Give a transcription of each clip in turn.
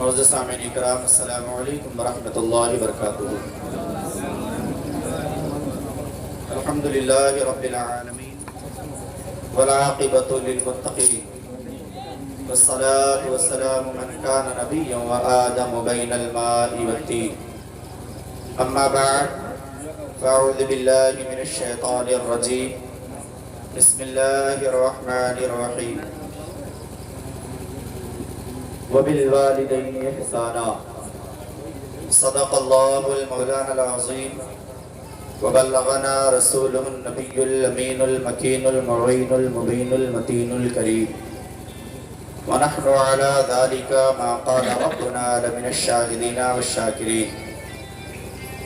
معزز سامعین کرام، السلام علیکم ورحمۃ اللہ وبرکاتہ۔ الحمدللہ رب العالمین والعاقبۃ للمتقین والصلاة والسلام من کان نبیا وآدم بین الماء والتین، اما بعد فاعوذ باللہ من الشیطان الرجیم، بسم اللہ الرحمن الرحیم۔ وبالوالدین احسانا، صدق اللہ المولانا العظیم وبلغنا رسوله النبی الامین المکین المعین المبین المتین الکریم، ونحن على ذلك ما قال ربنا لمن الشاہدین والشاکرین،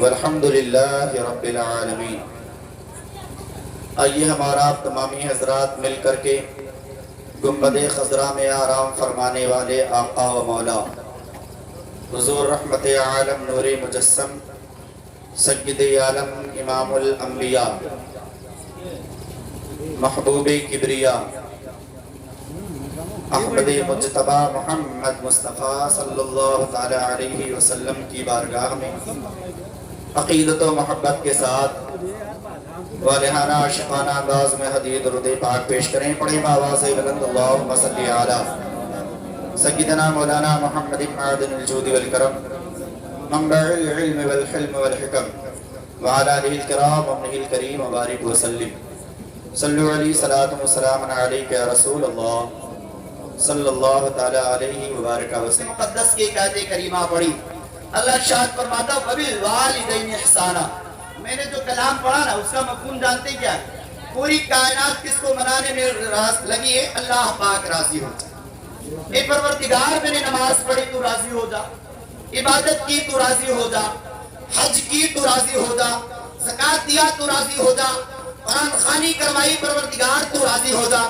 والحمد للہ رب العالمین۔ آئیے ہمارا تمامی حضرات مل کر کے گنبد خضرا میں آرام فرمانے والے آقا و مولا حضور رحمت عالم نور مجسم سید عالم امام الانبیاء محبوب کبریا احمد مجتبی محمد مصطفیٰ صلی اللہ تعالی علیہ وسلم کی بارگاہ میں عقیدت و محبت کے ساتھ والہانہ عاشقانہ انداز میں حدیث درود پاک پیش کریں۔ پڑھیں بآواز بلند اللہم صلی علی سیدنا مولانا محمد معدن الجود والکرم منبع العلم والحلم والحکم وعلی آلہ الکرام وابنہ الکریم وبارک وسلم۔ صلو علی صلاۃ و سلام علیک یا رسول اللہ صلی اللہ تعالی علیہ وبارک وسلم۔ مقدس کی ایک آیت کریمہ پڑھی، اللہ ارشاد فرماتا وبالوالدین احسانا۔ میں نے جو کلام پڑھا نا اس کا مفہوم جانتے کیا ہے؟ پوری کائنات کس کو منانے میں لگی ہے؟ اللہ پاک راضی ہو جا۔ اے پروردگار میں نے نماز پڑھی تو راضی ہو جا، عبادت کی تو راضی ہو جا، حج کی تو راضی ہو جا، زکوٰۃ دیا تو راضی ہو جا، قرآن خوانی کروائی پروردگار تو راضی ہو جا،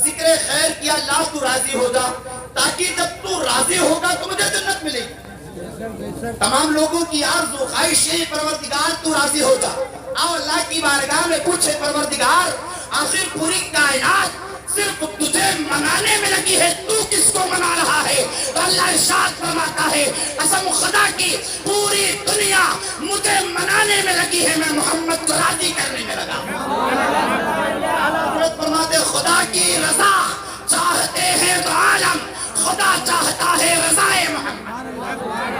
ذکر خیر کیا اللہ تو راضی ہو جا، تاکہ جب تو راضی ہوگا تو مجھے جنت ملے گی۔ تمام لوگوں کی آرزو خواہش ہے پروردگار تو راضی ہو جا۔ آؤ اللہ کی بارگاہ میں پوچھے پروردگار آخر پوری کائنات صرف تجھے منانے میں لگی ہے، تو کس کو منا رہا ہے؟ تو اللہ ارشاد فرماتا ہے قسم خدا کی پوری دنیا مجھے منانے میں لگی ہے، میں محمد کو راضی کرنے میں لگا ہوں۔ حضرت فرماتے خدا کی رضا چاہتے ہیں تو عالم، خدا چاہتا ہے رضا محمد۔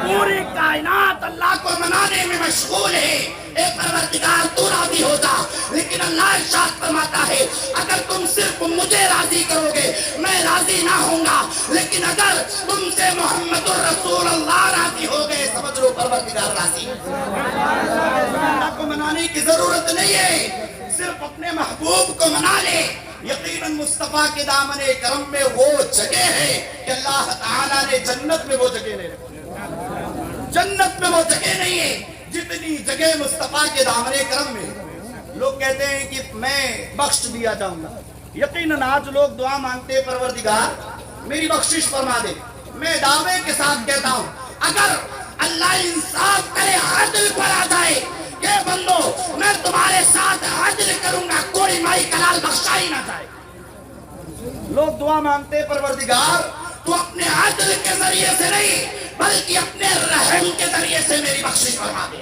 پوری کائنات اللہ کو منانے میں مشغول ہے، اے پروردگار تو راضی ہو جا۔ لیکن اللہ ارشاد فرماتا ہے اگر تم صرف مجھے راضی کرو گے میں راضی نہ ہوں گا، لیکن اگر تم سے محمد الرسول اللہ راضی ہو گئے سمجھ لو پروردگار راضی۔ اللہ کو منانے کی ضرورت نہیں ہے، صرف اپنے محبوب کو منا لے۔ یقیناً مصطفیٰ کے دامن کرم میں وہ جگہ ہے کہ اللہ تعالیٰ نے جنت میں وہ جگہ نہیں رکھی، جنت میں وہ جگہ نہیں ہے جتنی جگہ مصطفیٰ کے دامن کرم میں۔ لوگ کہتے ہیں کہ میں بخش دیا جاؤں گا، یقیناً آج لوگ دعا مانگتے ہیں پروردگار میری بخشش فرما دے۔ میں دعوے کے ساتھ کہتا ہوں اگر اللہ انصاف کرے عدل پر آ جائے کہ بندو میں تمہارے ساتھ عدل کروں گا، کوئی مائی کلال بخشا ہی نہ جائے۔ لوگ دعا مانگتے ہیں پروردگار تو اپنے عدل کے ذریعے سے نہیں بلکہ اپنے رحم کے ذریعے سے میری بخشش فرما دے۔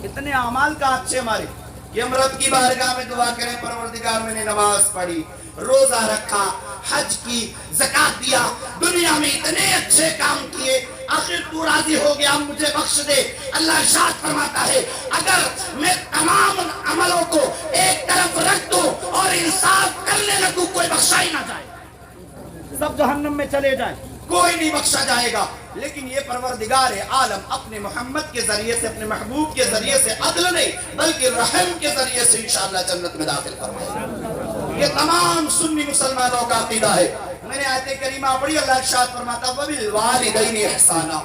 اتنے اعمال کا اچھے مارے کہ ہم رب کی بارگاہ میں دعا کریں پروردگار میں نے نماز پڑھی، روزہ رکھا، حج کی، زکوٰۃ دیا، دنیا میں اتنے اچھے کام کیے، آخر تو راضی ہو گیا مجھے بخش دے۔ اللہ ارشاد فرماتا ہے اگر میں تمام عملوں کو ایک طرف رکھ دوں اور انصاف کرنے لگوں کوئی بخشا ہی نہ جائے، سب جہنم میں چلے جائیں، کوئی نہیں بخشا جائے گا۔ لیکن یہ پروردگار عالم اپنے محمد کے ذریعے سے، اپنے محبوب کے ذریعے سے عدل نہیں بلکہ رحم کے ذریعے سے انشاءاللہ جنت میں داخل فرمائے۔ یہ تمام سنی مسلمانوں کا عقیدہ ہے۔ میں نے آیت کریمہ پڑھی، اللہ ارشاد فرماتا وبالوالدین احسانا،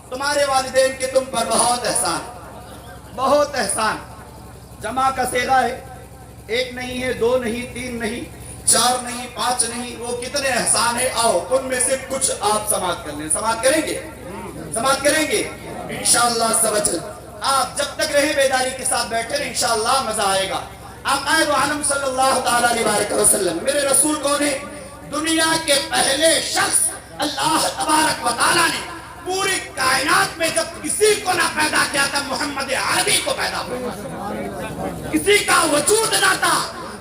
تمہارے والدین کے تم پر بہت احسان، بہت احسان۔ جمع کا صیغہ ہے، ایک نہیں ہے، دو نہیں، تین نہیں، چار نہیں، پانچ نہیں، وہ کتنے احسان ہیں؟ آؤ ان میں سے کچھ آپ سماعت کر لیں۔ سماعت کریں گے؟ سماعت کریں گے انشاءاللہ سبج۔ آپ جب تک رہے بیداری کے ساتھ بیٹھے انشاءاللہ مزہ آئے گا۔ آقا دو عالم صلی اللہ تعالیٰ علیہ وسلم میرے رسول کون ہے؟ دنیا کے پہلے شخص اللہ تبارک و تعالیٰ نے میں جب کسی کو نہ پیدا کیا تھا محمد عربی کو پیدا کیا، کسی کا وجود نہ تھا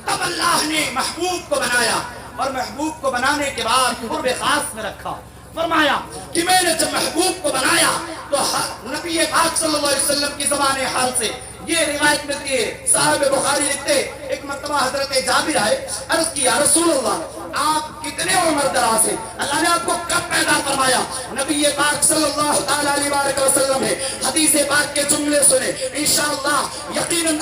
تب اللہ نے محبوب کو بنایا، اور محبوب کو بنانے کے بعد قرب خاص میں رکھا۔ فرمایا کہ میں نے جب محبوب کو بنایا تو نبی پاک صلی اللہ علیہ وسلم کی زبان حال سے یہ روایت ملتی ہے، صاحب بخاری لکھتے ایک مرتبہ حضرت جابر آئے، عرض کی یا رسول اللہ آپ کتنے عمر دراز ہیں، اللہ نے آپ کو کب پیدا فرمایا؟ نبی پاک صلی اللہ تعالیٰ علیہ وسلم ہے حدیث پاک کے جملے سنے، انشاءاللہ یقیناً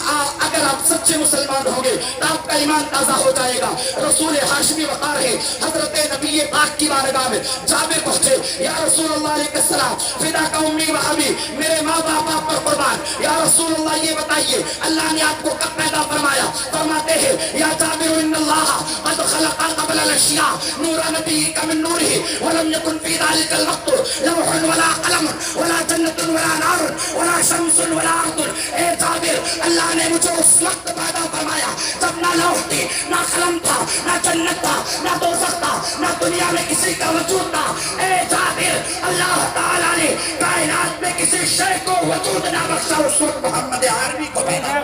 اگر آپ سچے مسلمان ہوں گے تو آپ کا ایمان تازہ ہو جائے گا۔ رسول ہاشمی وقار ہے، حضرت نبی پاک کی بارگاہ میں جابر پہنچے، یا رسول اللہ علیہ السلام فدا کا امی و ابی، میرے ماں باپ آپ پر قربان، یا رسول اللہ یہ بتائیے اللہ نے آپ کو کب پیدا فرمایا؟ فرماتے ہیں یا جابر ان اللہ قد خلق قبل الاشیاء نور نبیک من نورہ ولم یکن فی ذلک الوقت لوح ولا قلم ولا جنت ولا نار ولا شمس ولا ارض۔ اے جابر اللہ نے مجھے اس وقت پیدا فرمایا جب نہ لوح تھی، نہ قلم تھا، نہ جنت تھا، نہ دوزخ تھا، نہ دنیا میں کسی کا وجود تھا۔ اے جابر اللہ تعالیٰ نے کائنات میں کسی شے کو وجود نہ بخشا، اس وقت محمد عربی کو پیدا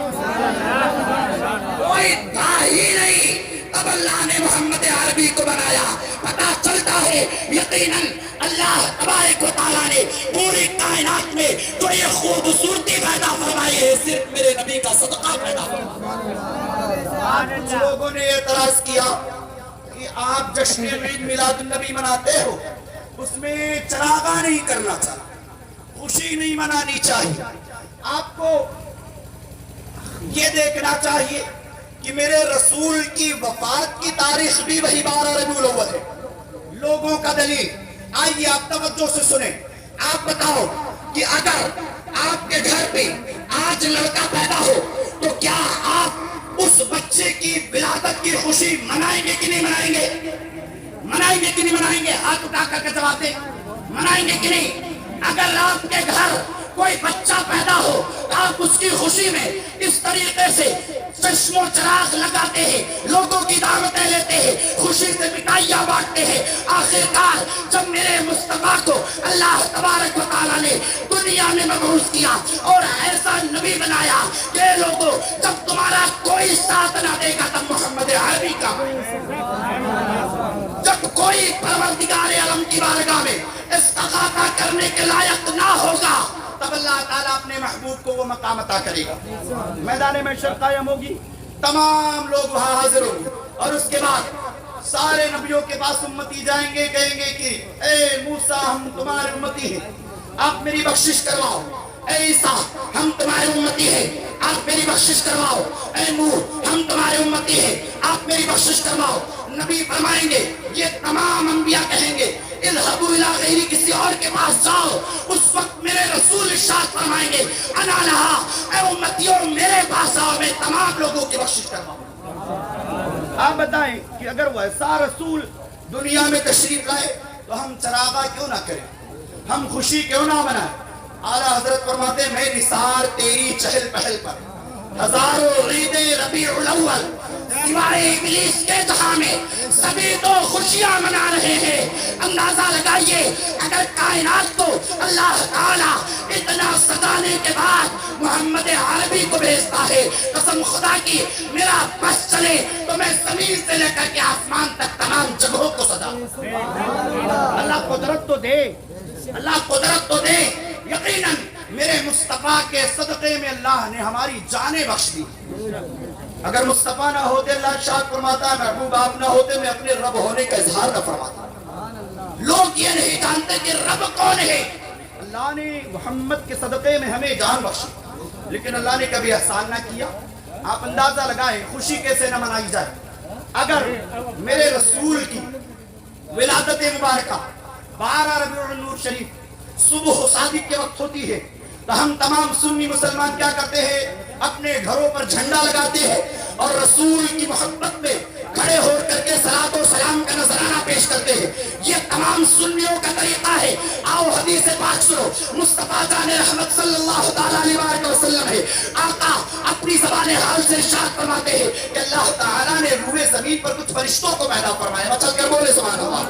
کوئی تھا ہی نہیں، تب اللہ نے محمد عربی کو بنایا۔ پتا چلتا ہے یقیناً اللہ تبارک و تعالیٰ نے پوری کائنات میں جو یہ خوبصورتی پیدا فرمائی ہے صرف میرے نبی کا صدقہ پیدا فرمایا۔ کچھ لوگوں نے اعتراض کیا کہ آپ جشن عید میلاد النبی مناتے ہو، اس میں چراغاں نہیں کرنا چاہیے، خوشی نہیں منانی چاہیے، آپ کو یہ دیکھنا چاہیے کہ میرے رسول کی وفات کی تاریخ بھی وہی 12 ربیع الاول ہے۔ لوگوں کا دلیل آئیے آپ توجہ سے سنیں، آپ بتاؤ کہ اگر آپ کے گھر پہ آج لڑکا پیدا ہو تو کیا آپ اس بچے کی ولادت کی خوشی منائیں گے کہ نہیں منائیں گے؟ منائیں گے کہ نہیں منائیں گے؟ ہاتھ اٹھا کر کے جواب دیں، منائیں گے کہ نہیں؟ اگر آپ کے گھر کوئی بچہ پیدا ہو آپ اس کی خوشی میں اس طریقے سے چشم و چراغ لگاتے ہیں، لوگوں کی دعوتیں لیتے ہیں، خوشی سے مٹھائیاں بانٹتے ہیں، آخرکار جب میرے مصطفیٰ کو اللہ تبارک و تعالیٰ نے دنیا میں مبعوث کیا اور ایسا نبی بنایا کہ لوگوں جب تمہارا کوئی ساتھ نہ دے گا تب محمد عربی کا، جب کوئی پروردگار عالم کی بارگاہ میں استغاثہ کرنے کے لائق نہ ہوگا تب اللہ تعالیٰ اپنے محبوب کو وہ مقام عطا کرے گا۔ میدان محشر قائم ہوگی، تمام لوگ وہاں حاضر ہوں گے، اور اس کے بعد سارے نبیوں کے پاس امتی جائیں گے، کہیں گے کہ اے موسیٰ ہم تمہارے امتی ہیں، آپ میری بخشش کرواؤ۔ اے عیسیٰ ہم تمہارے امتی ہیں، آپ میری بخشش کرواؤ۔ اے نوح ہم تمہارے امتی ہیں، آپ میری بخشش کرواؤ۔ نبی فرمائیں گے، یہ تمام انبیاء کہیں گے اذهبوا الى غیری، کسی اور کے پاس جاؤ۔ اس وقت میرے رسول ارشاد فرمائیں گے انا لہا، اے امتیوں میرے پاس آؤ، میں تمام لوگوں کی بخشش کرواؤں۔ آپ بتائیں کہ اگر وہ ایسا رسول دنیا میں تشریف لائے تو ہم چراغاں کیوں نہ کریں، ہم خوشی کیوں نہ منائیں؟ اعلیٰ حضرت فرماتے ہیں میں نثار تیری چہل پہل پر ہزاروں عید ربیع الاول سوائے ابلیس کے جہاں میں سبھی تو خوشیاں منا رہے ہیں۔ اندازہ لگائیے اگر کائنات کو اللہ تعالیٰ اتنا سجانے کے بعد محمد عربی کو بھیجتا ہے، قسم خدا کی میرا بس چلے تو میں زمین سے لے کر کے آسمان تک تمام جگہوں کو سجا۔ اللہ قدرت تو دے، اللہ قدرت تو دے۔ یقیناً میرے مصطفیٰ کے صدقے میں اللہ نے ہماری جانیں بخش دی۔ اگر مصطفیٰ نہ ہوتے اللہ ارشاد فرماتا ہے محبوب آپ نہ ہوتے میں اپنے رب ہونے کا اظہار نہ فرماتا۔ لوگ یہ نہیں جانتے کہ رب کون ہے۔ اللہ نے محمد کے صدقے میں ہمیں جان بخشی، لیکن اللہ نے کبھی احسان نہ کیا۔ آپ اندازہ لگائیں خوشی کیسے نہ منائی جائے۔ اگر میرے رسول کی ولادت مبارکہ 12 ربیع النور شریف صبح صادق کے وقت ہوتی ہے تو ہم تمام سنی مسلمان کیا کرتے ہیں، اپنے گھروں پر جھنڈا لگاتے ہیں اور رسول کی محبت میں کھڑے ہو کر کے صلاۃ و سلام کا نذرانہ پیش کرتے ہیں۔ یہ تمام سنیوں کا طریقہ ہے. آؤ حدیث پاک سنو. مصطفیٰ جان رحمت صلی اللہ تعالیٰ علیہ وسلم ہے. آقا اپنی زبان حال سے ارشاد فرماتے ہیں کہ اللہ تعالیٰ نے روئے زمین پر کچھ فرشتوں کو پیدا فرمایا. مچل کر بولے سبحان اللہ.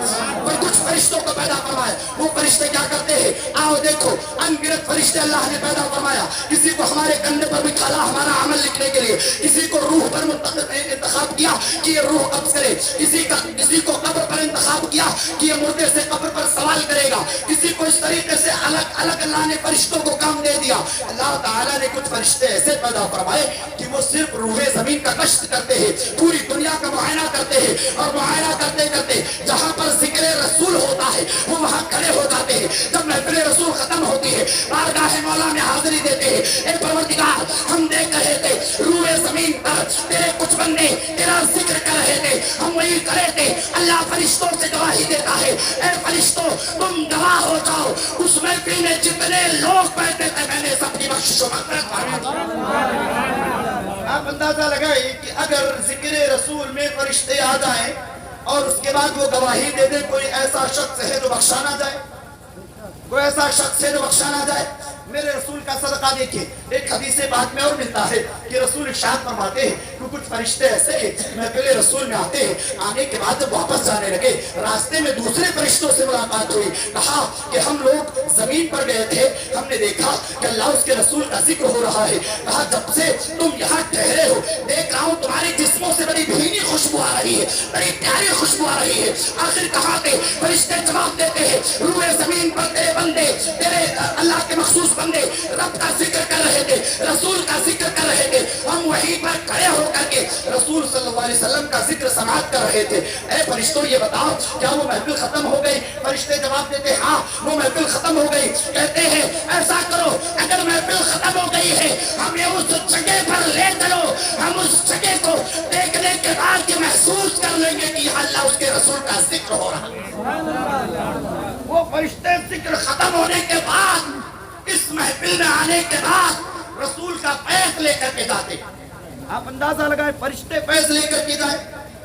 پر کچھ فرشتوں کو پیدا فرمایا. وہ فرشتے کیا کرتے ہیں؟ آؤ دیکھو ان گنت فرشتے اللہ نے پیدا فرمایا. کسی کو ہمارے کندھے پر بٹھالا ہمارا عمل لکھنے کے لیے. کسی کو روح پر انتخاب کیا کہ یہ روح قبض کرے. کسی کو قبر پر انتخاب کیا کہ یہ مردے سے قبر پر سوال کرے گا. کسی کو اس طریقے سے الگ الگ اللہ نے فرشتوں کو کام دے دیا. اللہ تعالیٰ نے کچھ فرشتے ایسے پیدا فرمائے کہ وہ صرف روح زمین کا گشت کرتے ہیں, پوری دنیا کا معائنہ کرتے ہیں, اور معائنہ کرتے کرتے جہاں پر ذکر رسول ہوتا ہے وہ وہاں کھڑے ہو جاتے ہیں. جب محفل رسول ختم ہوتی ہے بارگاہ مولا میں حاضری دیتے ہیں. اے پروردگار ہم دیکھ رہے تھے روح زمین پر تیرے کچھ بندے تیرا ذکر کر رہے تھے, ہم وہی کر رہے تھے. اللہ فرشتوں سے گواہی دیتا ہے اے فرشتوں تم گواہ ہو جاؤ اس محفل میں جتنے لوگ بیٹھے تھے میں نے سب کی بخشش و مغفرت فرمائی. آپ اندازہ لگائیں کہ اگر ذکر رسول میں فرشتے آ جائیں اور اس کے بعد وہ گواہی دے دے, کوئی ایسا شخص ہے جو بخشا نہ جائے؟ کوئی ایسا شخص ہے جو بخشا نہ جائے؟ میرے رسول کا صدقہ دیکھیں. ایک حدیث پاک میں اور ملتا ہے کہ رسول ارشاد فرماتے ہیں کہ کچھ فرشتے ایسے ہیں محفل رسول میں آتے ہیں, آنے کے بعد جب واپس جانے لگے راستے میں دوسرے فرشتوں سے ملاقات ہوئی. کہا کہ ہم لوگ زمین پر گئے تھے, ہم نے دیکھا کہ اللہ اس کے رسول کا ذکر ہو رہا ہے. کہا جب سے تم یہاں ٹھہرے ہو دیکھ رہا ہوں تمہارے جسموں سے بڑی بھینی خوشبو آ رہی ہے, بڑی پیاری خوشبو آ رہی ہے. آخر کہا کہ فرشتے جواب دیتے ہیں روئے زمین پر تیرے بندے تیرے اللہ کے مخصوص بندے رب کا ذکر کر رہے تھے, رسول کا ذکر کر رہے تھے. ہم وہیں پر کھڑے ہو کر کے رسول صلی اللہ علیہ وسلم کا ذکر سماعت کر رہے تھے. اے فرشتوں یہ بتاؤ کیا وہ محفل ختم ہو گئی؟ فرشتے جواب دیتے ہاں وہ محفل ختم ہو گئی. کہتے ہیں ایسا کرو اگر محفل ختم ہو گئی ہے ہمیں اس جگہ پر لے چلو, ہم اس جگہ کو دیکھنے کے بعد یہ محسوس کر لیں گے کہ اللہ اس کے رسول کا ذکر ہو رہا ہے. وہ فرشتے ذکر ختم ہونے کے بعد اس محفل میں آنے کے بعد رسول کا فیض لے کر کے جاتے. آپ اندازہ لگائیں فرشتے فیض لے کر کے جائیں.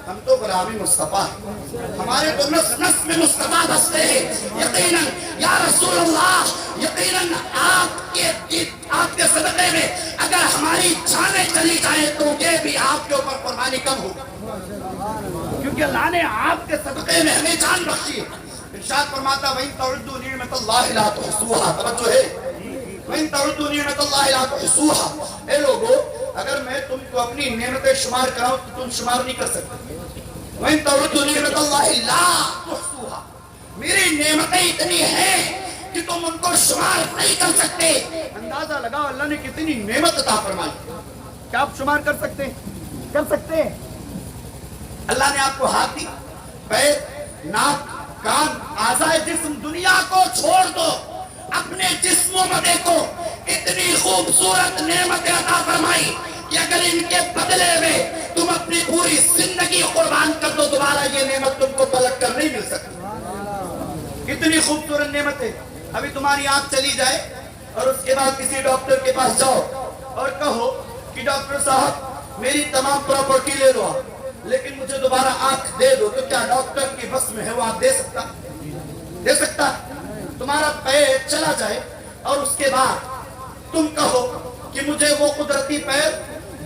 ہم تو غلامی مصطفیٰ ہیں, ہمارے تو نس نس میں مصطفیٰ بستے ہیں. یقیناً یا رسول اللہ یقیناً آپ کے صدقے میں اگر ہماری جانیں چلی جائیں تو یہ بھی آپ کے اوپر قربانی کم ہوگی, کیونکہ اللہ نے آپ کے صدقے میں ہمیں جان بخشی ہے. ارشاد فرماتا وَإِن تَعُدُّوا نِعْمَةَ اللَّهِ لَا تُحْصُوهَا. توجہ ہے وَإِن تَعُدُّوا نِعْمَةَ اللَّهِ لَا تُحْصُوهَا. اے لوگو اگر میں تم کو اپنی نعمتیں شمار کراؤں تو تم شمار نہیں کر سکتے. وَإِن تَعُدُّوا نِعْمَةَ اللَّهِ لَا تُحْصُوهَا. میری نعمتیں اتنی ہیں کہ تم ان کو شمار نہیں کر سکتے. اندازہ لگاؤ اللہ نے کتنی نعمت عطا فرمائی. کیا آپ شمار کر سکتے ہیں؟ کر سکتے ہیں. اللہ نے آپ کو ہاتھ دی, پیر, ناک, کان, اعضائے جسم, دنیا کو چھوڑ دو اپنے جسموں میں دیکھو اتنی خوبصورت نعمتیں عطا فرمائی کہ اگر ان کے بدلے میں تم اپنی پوری زندگی قربان کر دو دوبارہ یہ نعمت تم کو پلٹ کر نہیں مل سکتی. کتنی خوبصورت نعمتیں. ابھی تمہاری آنکھ چلی جائے اور اس کے بعد کسی ڈاکٹر کے پاس جاؤ اور کہو کہ ڈاکٹر صاحب میری تمام پراپرٹی لے لو لیکن مجھے دوبارہ آنکھ دے دو, تو کیا ڈاکٹر کی بس میں ہے وہ آپ دے سکتا؟ دے سکتا؟ تمہارا پیر چلا جائے اور اس کے بعد تم کہو کہ مجھے وہ قدرتی پیر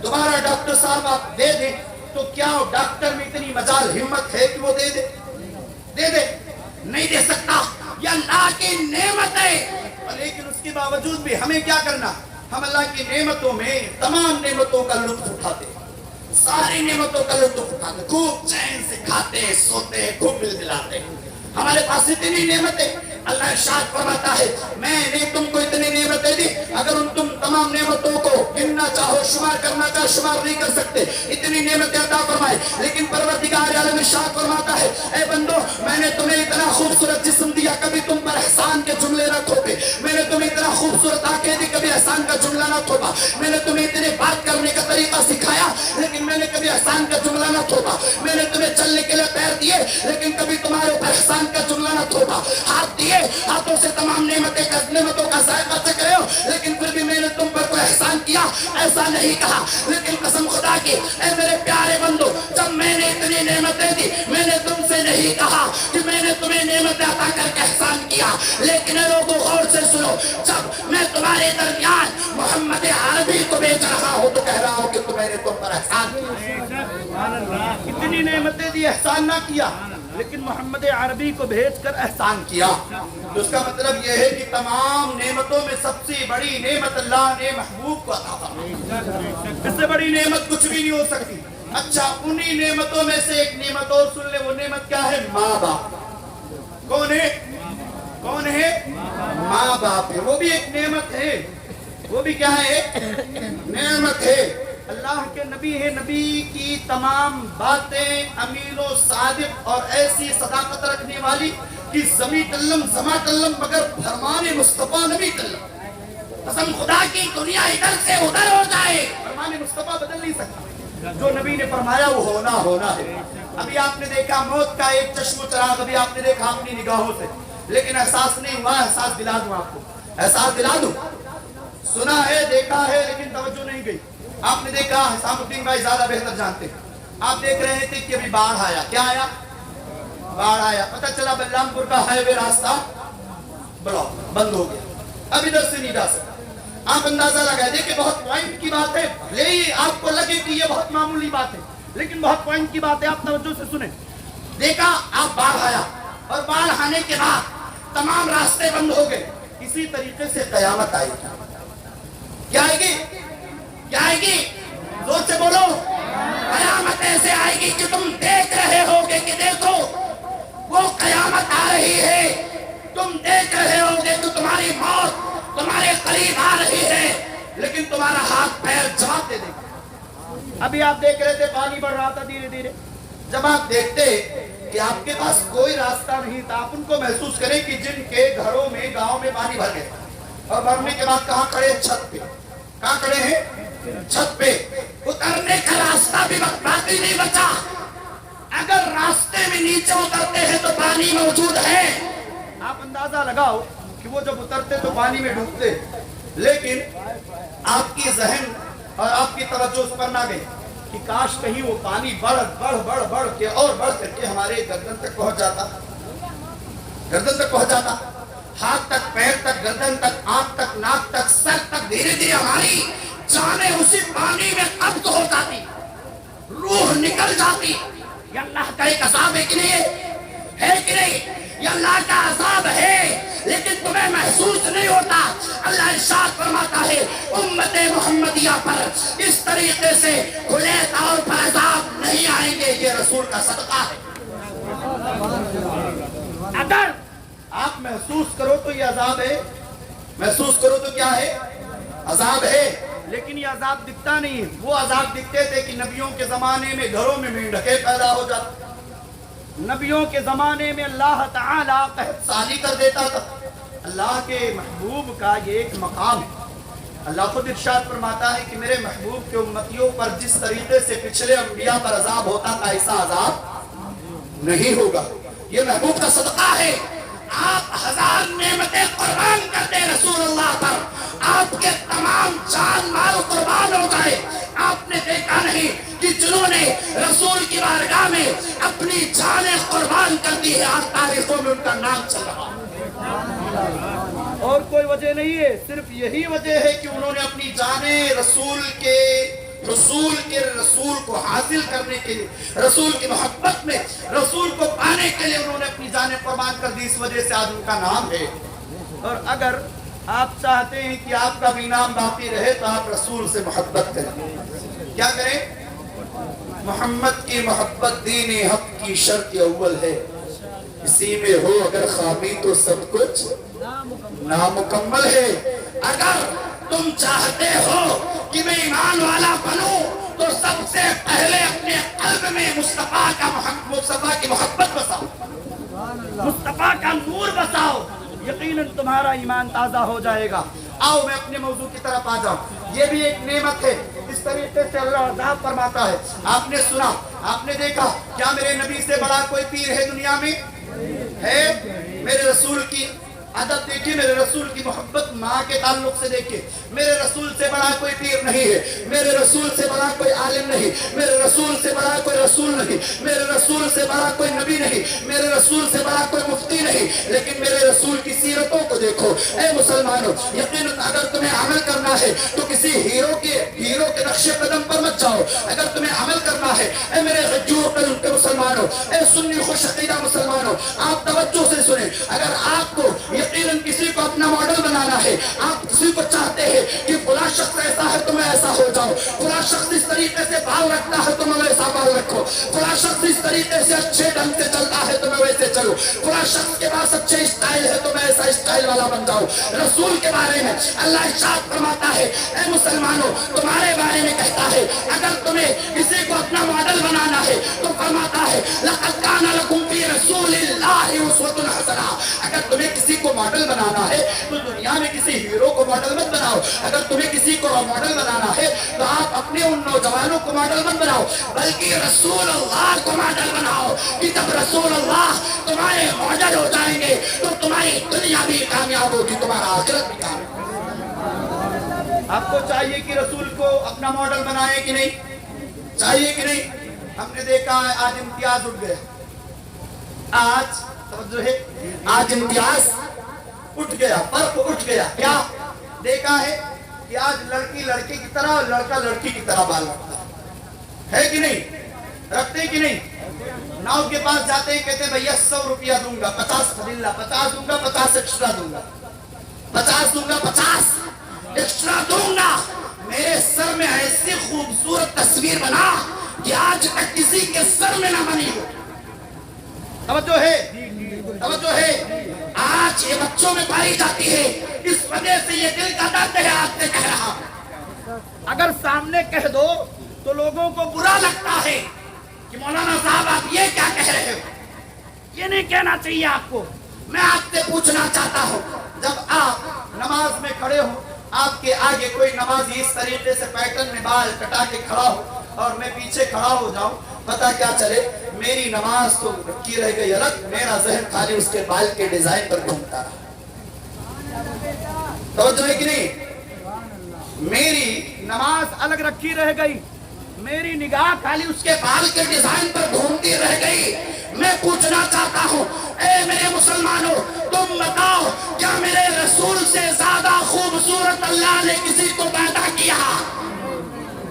دوبارہ ڈاکٹر صاحب آپ دے دیں, تو کیا ڈاکٹر میں اتنی مجال ہمت ہے کہ وہ دے دے؟ دے دے؟ نہیں دے سکتا. یہ اللہ کی نعمت ہے. لیکن اس کے باوجود بھی ہمیں کیا کرنا؟ ہم اللہ کی نعمتوں میں تمام نعمتوں کا لطف اٹھاتے, ساری نعمتوں کا لطف اٹھاتے, خوب چین سے کھاتے سوتے خوب مل ملاتے. ہمارے پاس اتنی نعمتیں. اللہ ارشاد فرماتا ہے میں نے تم کو اتنی نعمتیں دی, اگر تم تمام نعمتوں کو گننا چاہو شمار کرنا چاہو شمار نہیں کر سکتے. اتنی نعمتیں عطا فرمائے. لیکن پروردگار عالم ارشاد فرماتا ہے اے بندو میں نے تمہیں اتنا خوبصورت جسم دیا کبھی تم پر احسان کے جملے نہ تھوپے. میں نے تمہیں اتنا خوبصورت آنکھیں دی کبھی احسان کا جملہ نہ تھوپا. میں نے تمہیں اتنے بات کرنے کا طریقہ سکھایا لیکن میں نے کبھی احسان کا جملہ نہ تھوپا. میں نے تمہیں چلنے کے لیے پیر دیے لیکن کبھی تمہارے اوپر احسان کا جملہ نہ تھوپا. ہاتھ دیے, ہاتھوں سے تمام نعمتوں کا ذائقہ چکھ رہے ہو لیکن پھر بھی میں نے تم پر کوئی احسان کیا ایسا نہیں کہا. لیکن قسم خدا کی اے میرے پیارے بندو جب میں نے اتنی نعمتیں دی میں نے تم سے سے نہیں کہا کہ میں نے تمہیں نعمت عطا کر کے احسان کیا، لیکن لوگوں غور سے سنو، جب میں تمہارے درمیان محمد عربی کو بیچ رہا ہوں تو کہہ رہا ہوں کہ میں نے تم پر احسان کیا۔ اتنی نعمتیں دی، احسان نہ کیا، لیکن محمد عربی کو بھیج کر احسان کیا۔ تو اس کا مطلب یہ ہے کہ تمام نعمتوں میں سب سے بڑی نعمت اللہ نے محبوب کو عطا فرمائی۔ اس سے بڑی نعمت کچھ بھی نہیں ہو سکتی۔ اچھا، انہی نعمتوں میں سے ایک نعمت اور سن لے، وہ نعمت کیا ہے؟ ماں باپ۔ کون ہے؟ کون ہے؟ ماں باپ ہے، وہ بھی ایک نعمت ہے۔ وہ بھی کیا ہے؟ نعمت ہے۔ اللہ کے نبی ہے، نبی کی تمام باتیں امین و صادق اور ایسی صداقت رکھنے والی کہ زمیں کلم زما کلم مگر فرمان مصطفیٰ نبی کلم۔ قسم خدا کی دنیا ادھر سے ادھر ہو جائے، فرمان مصطفیٰ بدل نہیں سکتا، جو نبی نے فرمایا وہ ہونا ہے۔ ابھی آپ نے دیکھا موت کا ایک چشم و چراغ، ابھی آپ نے دیکھا اپنی نگاہوں سے، لیکن احساس نہیں ہوا۔ احساس دلا دوں آپ کو، احساس دلا دوں۔ سنا ہے، دیکھا ہے، لیکن توجہ نہیں گئی۔ آپ نے دیکھا، حسام الدین بھائی زیادہ بہتر جانتے ہیں، آپ دیکھ رہے تھے کہ ابھی باڑھ آیا۔ کیا آیا؟ باڑھ آیا۔ پتہ چلا بلرام پور کا ہائی وے راستہ بلاک بند ہو گیا، اب ادھر سے نہیں جا سکتا۔ آپ اندازہ لگائے، دیکھیں بہت پوائنٹ کی بات ہے، بھلے ہی آپ کو لگے کہ یہ بہت معمولی بات ہے، لیکن بہت پوائنٹ کی بات ہے، آپ توجہ سے سنیں۔ دیکھا آپ باڑھ آیا، اور باڑھ آنے کے بعد تمام راستے بند ہو گئے۔ اسی طریقے سے قیامت آئے گی۔ کیا آئے گی؟ کیا آئے گی؟ زور سے بولو۔ قیامت ایسے آئے گی کہ تم دیکھ رہے ہوگے کہ دیکھو وہ قیامت آ رہی ہے، تم دیکھ رہے ہوگے کہ تمہاری موت تمہارے قریب آ رہی ہے، لیکن تمہارا ہاتھ پیر جواب دے دے گا۔ ابھی آپ دیکھ رہے تھے پانی بڑھ رہا تھا دھیرے دھیرے، جب آپ دیکھتے کہ آپ کے پاس کوئی راستہ نہیں تھا، آپ ان کو محسوس کریں کہ جن کے گھروں میں گاؤں میں پانی بھر گیا، اور بھرنے کے بعد کہاں کھڑے؟ چھت پہ۔ کہاں کھڑے ہیں؟ چھت پہ۔ اترنے کا راستہ بھی باقی نہیں بچا۔ اگر راستے میں نیچے اترتے ہیں تو پانی موجود ہے۔ آپ اندازہ لگاؤ کہ وہ جب اترتے تو پانی میں ڈوبتے، لیکن آپ کی ذہن اور آپ کی توجہ اس پر نہ گئی کہ کاش کہیں وہ پانی بڑھ کے اور بڑھ کر کے ہمارے گردن تک پہنچ جاتا، گردن تک پہنچ جاتا، ہاتھ تک، پیر تک، گردن تک، آنکھ تک، ناک تک، سر تک، دھیرے دھیرے ہماری جانیں اسی پانی میں قبض ہو جاتی، روح نکل جاتی۔ یہ اللہ کا ایک عذاب ہے کہ نہیں؟ ہے کہ نہیں؟ یہ اللہ کا عذاب ہے، لیکن تمہیں محسوس نہیں ہوتا۔ اللہ ارشاد فرماتا ہے امت محمدیہ پر اس طریقے سے کھلے طور پر عذاب نہیں آئیں گے، یہ رسول کا صدقہ ہے۔ اگر آپ محسوس کرو تو یہ عذاب ہے، محسوس کرو تو کیا ہے؟ عذاب ہے۔ لیکن یہ عذاب دکھتا نہیں ہے۔ وہ عذاب دکھتے تھے کہ نبیوں کے زمانے میں گھروں میں مینڈکیں پیدا ہو جاتے، نبیوں کے زمانے میں اللہ تعالیٰ قحط سالی کر دیتا تھا۔ اللہ کے محبوب کا یہ ایک مقام ہے۔ اللہ خود ارشاد فرماتا ہے کہ میرے محبوب کے امتیوں پر جس طریقے سے پچھلے انبیاء پر عذاب ہوتا تھا ایسا عذاب نہیں ہوگا، یہ محبوب کا صدقہ ہے۔ آپ ہزار نعمتیں قربان کر دیں رسول اللہ پر، آپ کے تمام جان مال قربان ہو جائے۔ آپ نے دیکھا نہیں کہ جنہوں نے رسول کی بارگاہ میں اپنی جانیں قربان کر دی ہے، آج تاریخوں میں ان کا نام چل رہا ہے۔ اور کوئی وجہ نہیں ہے، صرف یہی وجہ ہے کہ انہوں نے اپنی جانیں رسول کو حاصل کرنے کے لیے، رسول کی محبت میں رسول کو پانے کے لیے انہوں نے اپنی جانیں قربان کر دی، اس وجہ سے آج ان کا نام ہے۔ اور اگر آپ چاہتے ہیں کہ کہ آپ کا بھی نام باقی رہے تو آپ رسول سے محبت کریں۔ کیا کریں؟ محمد کی محبت دین حق کی شرط اول ہے، اسی میں ہو اگر خامی تو سب کچھ نامکمل ہے۔ اگر تم چاہتے ہو کہ میں ایمان والا بنوں تو سب سے پہلے اپنے قلب میں مصطفیٰ کی محبت بساؤ، مصطفیٰ کا نور بساؤ، یقیناً تمہارا ایمان تازہ ہو جائے گا۔ آؤ میں اپنے موضوع کی طرف آ جاؤں۔ یہ بھی ایک نعمت ہے، اس طریقے سے اللہ عذاب فرماتا ہے۔ آپ نے سنا، آپ نے دیکھا، کیا میرے نبی سے بڑا کوئی پیر ہے دنیا میں؟ ہے؟ میرے رسول کی ادب دیکھیے میرے رسول کی محبت ماں کے تعلق سے دیکھیے. میرے رسول سے بڑا کوئی پیر نہیں ہے, میرے رسول سے بڑا کوئی عالم نہیں, میرے رسول سے بڑا کوئی رسول نہیں, میرے رسول سے بڑا کوئی نبی نہیں, میرے رسول سے بڑا کوئی مفتی نہیں, لیکن میرے رسول کی سیرتوں کو دیکھو. اے مسلمانوں, یقیناً اگر تمہیں عمل کرنا ہے تو کسی ہیرو کے نقش قدم پر مت جاؤ. اگر تمہیں عمل کرنا ہے, اے میرے غجور قلب کے مسلمانوں, اے سنی خوش عقیدہ مسلمانوں, آپ توجہ سے سنیں. اگر آپ کو یقیناً کسی کو اپنا ماڈل بنانا ہے, آپ کسی کو چاہتے ہیں کہ فلاں شخص ایسا ہے تو میں ایسا ہو جاؤں, فلاں شخص اس طریقے سے بال رکھتا ہے تو میں ویسا بال رکھوں, فلاں شخص اس طریقے سے اچھے ڈھنگ سے چلتا ہے تو میں ویسے چلوں, فلاں شخص کے پاس اچھے اسٹائل ہے تو میں ایسا اسٹائل والا بن جاؤں. رسول کے بارے میں اللہ ارشاد فرماتا ہے, اے مسلمانوں تمہارے بارے میں کہتا ہے اگر تمہیں کسی کو اپنا ماڈل بنانا ہے تو فرماتا ہے لقد کان لکم فی رسول اللہ اسوۃ حسنہ. اگر تمہیں کسی کو ماڈل بنانا ہے تو دنیا میں کسی ہیرو کو ماڈل مت بناؤ. اگر تمہیں کسی کو ماڈل بنانا ہے تو آپ اپنے ان نوجوانوں کو ماڈل مت بناؤ, بلکہ رسول اللہ کو ماڈل بناؤ. کہ جب رسول اللہ تمہارے ماڈل ہو جائیں گے تو تمہاری دنیا بھی کامیاب ہوگی, تمہارا آخرت بھی کامیاب ہوگی. آپ کو چاہیے کہ رسول کو اپنا ماڈل بنائے کہ نہیں, چاہیے کہ نہیں؟ ہم نے دیکھا ہے آج امتیاز اٹھ گیا, آج توجہ ہے, آج امتیاز اٹھ گیا, فرق اٹھ گیا. کیا دیکھا ہے کہ آج لڑکی لڑکے کی طرح اور لڑکا لڑکی کی طرح بال رکھتا ہے کہ نہیں, رکھتے کہ نہیں؟ ناؤ کے پاس جاتے ہیں, کہتے ہیں بھیا 100 روپیہ دوں گا, 50 فضیلہ, 50 دوں گا, 50 ایکسٹرا دوں گا, 50 دوں گا, 50 ایکسٹرا دوں گا. میرے سر میں ایسی خوبصورت تصویر بنا کہ آج تک کسی کے سر میں نہ بنی ہو. توجہ ہے, توجہ ہے. آج یہ بچوں میں پائی جاتی ہے, اس وجہ سے یہ دل کا درد ہے آپ سے کہہ رہا. اگر سامنے کہہ دو تو لوگوں کو برا لگتا ہے کہ مولانا صاحب آپ یہ کیا کہہ رہے ہو. یہ نہیں کہنا چاہیے آپ کو. میں آپ سے پوچھنا چاہتا ہوں, جب آپ نماز میں کھڑے ہو, آپ کے آگے کوئی نمازی اس طریقے سے پیٹرن میں بال کٹا کے کھڑا ہو اور میں پیچھے کھڑا ہو جاؤں, پتا کیا چلے میری نماز تو رکھی رہ گئی الگ, میرا ذہن خالی اس کے بال کے ڈیزائن پر گھومتا رہا. توجہ ہے کہ نہیں؟ میری نماز الگ رکھی رہ گئی, میری نگاہ خالی اس کے بال کے ڈیزائن پر گھومتی رہ گئی. میں پوچھنا چاہتا ہوں, اے میرے مسلمانوں, تم بتاؤ کیا میرے رسول سے زیادہ خوبصورت اللہ نے کسی کو پیدا کیا؟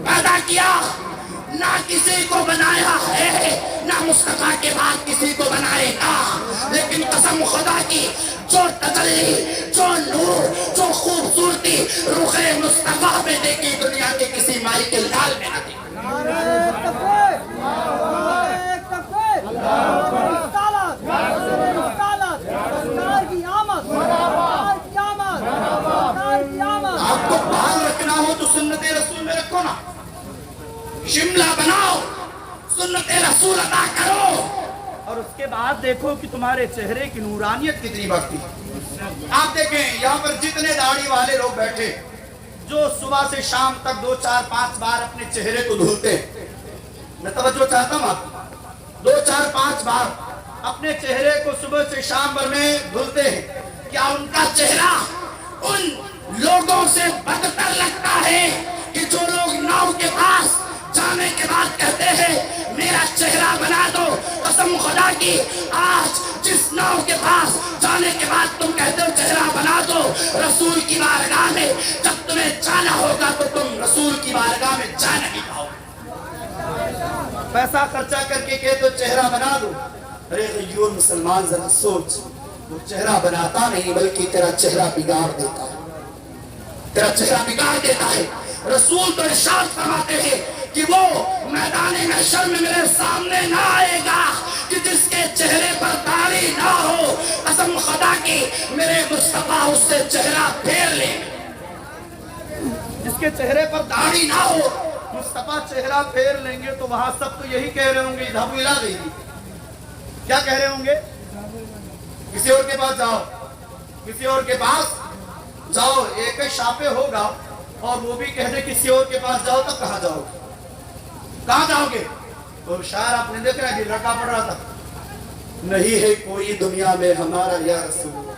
پیدا کیا نہ کسی کو بنایا ہے, نہ مصطفیٰ کے بعد کسی کو بنائے گا. لیکن قسم خدا کی, جو تجلی, جو نور, جو خوبصورتی رخ مصطفیٰ میں دیکھی دنیا کے کسی مائی کے لال میں نہ دیکھی. آپ کو بال رکھنا ہو تو سنت رسول میں رکھو نا, شملہ بناؤ, سنت رسول ادا کرو, اور اس کے بعد دیکھو کہ تمہارے چہرے کی نورانیت کتنی بڑھتی. آپ دیکھیں یہاں پر جتنے داڑھی والے لوگ بیٹھے, جو صبح سے شام تک 2 4 5 بار اپنے چہرے کو دھلتے, میں توجہ چاہتا ہوں آپ, 2 4 5 بار اپنے چہرے کو صبح سے شام بھر میں دھلتے ہیں, کیا ان کا چہرہ ان لوگوں سے بدتر لگتا ہے کہ جو لوگ ناؤ کے پاس جانے کے بعد کہتے ہیں میرا چہرہ بنا دو؟ قسم خدا کی, آج جس ناؤ کے پاس جانے کے بعد تم کہتے ہو چہرہ بنا دو, رسول کی بارگاہ میں جب تمہیں جانا ہوگا تو تم رسول کی بارگاہ میں جا نہیں پاؤ. پیسہ خرچہ کر کے کہتے ہو چہرہ بنا دو. ارے غیور مسلمان ذرا سوچ, وہ چہرہ بناتا نہیں بلکہ تیرا چہرہ بگاڑ دیتا ہے, تیرا چہرہ بگاڑ دیتا ہے. رسول تو ارشاد فرماتے ہیں کہ وہ میدان محشر میں میرے سامنے نہ آئے گا کہ جس کے چہرے پر داڑھی نہ ہو. قسم خدا کی, میرے مصطفیٰ اس سے چہرہ پھیر لیں گے. جس کے چہرے پر داڑھی نہ ہو مصطفیٰ چہرہ پھیر لیں گے. تو وہاں سب تو یہی کہہ رہے ہوں گے اذهبوا الی غیری. کیا کہہ رہے ہوں گے؟ کسی اور کے پاس جاؤ, کسی اور کے پاس جاؤ. ایک شاپے ہوگا اور وہ بھی کہہ دے کسی اور کے پاس جاؤ, تب کہاں جاؤ گے؟ کہاں جاؤ گے؟ تو شاعر آپ نے دیکھا ہے کہ لڑکا پڑھ رہا تھا, نہیں ہے کوئی دنیا میں ہمارا یا رسول اللہ.